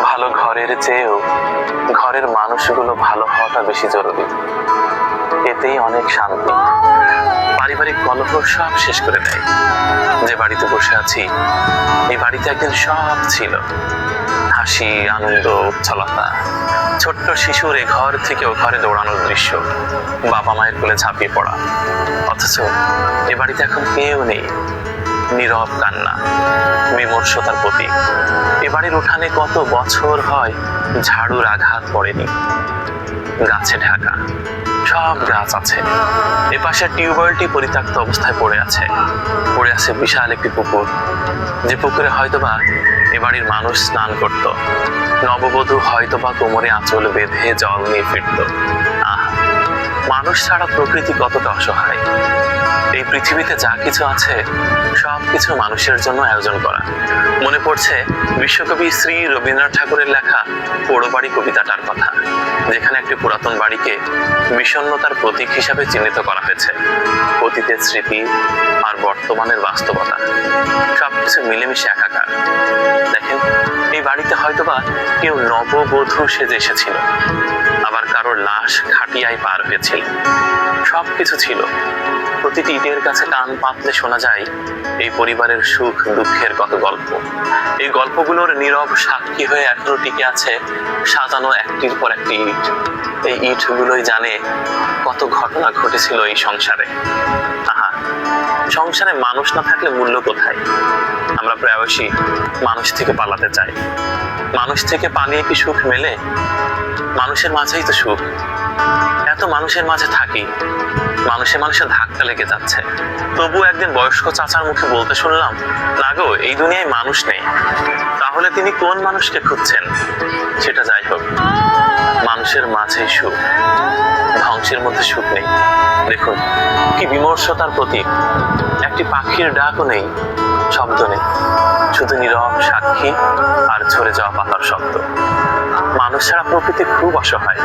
ভালো ঘরের চেয়েও ঘরের মানুষগুলো ভালো হওয়াটা বেশি জরুরি। এতেই অনেক শান্তি। পারিবারিক কলহ সব শেষ করে দেয়। যে বাড়িতে বসে আছি, এই বাড়িতে একদিন সব ছিল, হাসি, আনন্দ, উচ্ছলতা, ছোট্ট শিশুর এ ঘর থেকে ও ঘরে দৌড়ানোর দৃশ্য, বাবা মায়ের কোলে ঝাঁপিয়ে পড়া। অথচ এ বাড়িতে এখন কেউ নেই। নীরব কান্না, বিমর্ষতার প্রতীক। এ বাড়ির উঠানে কত বছর হয় ঝাড়ুর আঘাত পড়েনি। গাছে ঢাকা, সব গাছ আছে। এপাশে টিউবওয়েলটি পরিত্যক্ত অবস্থায় পড়ে আছে বিশাল একটি পুকুর। যে পুকুরে হয়তোবা এ বাড়ির মানুষ স্নান করত। নববধূ হয়তোবা কোমরে আঁচল বেঁধে জল নিয়ে ফিরত। আহ, মানুষ ছাড়া প্রকৃতি কতটা অসহায়। এই পৃথিবীতে যা কিছু আছে সবকিছু মানুষের জন্য আয়োজন করা। মনে পড়ছে বিশ্বকবি শ্রী রবীন্দ্রনাথ ঠাকুরের লেখা পোড়োবাড়ি কবিতাটার কথা, যেখানে একটি পুরাতন বাড়িকে বিষণ্ণতার প্রতীক হিসাবে চিহ্নিত করা হয়েছে। অতীতের স্মৃতি আর বর্তমানের বাস্তবতা সবকিছু মিলেমিশে একাকার। দেখেন, এই বাড়িতে হয়তোবা কেউ নববধূ সেজে এসেছিল, আবার কারোর লাশ খাটিয়ায় পার হয়েছিল। সবকিছু ছিল। প্রতিটি ইটের কাছে কান পাতলে শোনা যায় এই পরিবারের সুখ দুঃখের কত গল্প। এই গল্পগুলোর নীরব সাক্ষী হয়ে এখনো টিকে আছে সাজানো একটির পর একটি ইট। এই ইটগুলোই জানে কত ঘটনা ঘটেছিল এই সংসারে। আহা, সংসারে মানুষ না থাকলে মূল্য কোথায়? আমরা প্রায়শই মানুষ থেকে পালাতে চাই। মানুষ থেকে পালিয়ে কি সুখ মেলে? মানুষের মাঝেই তো সুখ। এত মানুষের মাঝে থাকি, মানুষে ধাক্কা লেগে যাচ্ছে। তবু একদিন বয়স্ক চাচার মুখে বলতে শুনলাম, না গো, এই দুনিয়ায় মানুষ নেই। তাহলে তিনি কোন মানুষকে খুঁজছেন? সেটা যাই হোক, মানুষের মাঝেই সুখ, ধ্বংসের মধ্যে সুখ নেই। দেখুন কি বিমর্ষতার প্রতীক। একটি পাখির ডাকও নেই, শব্দ নেই, শুধু নীরব সাক্ষী আর ঝরে যাওয়া পাতার শব্দ। মানুষ ছাড়া প্রকৃতি খুব অসহায়।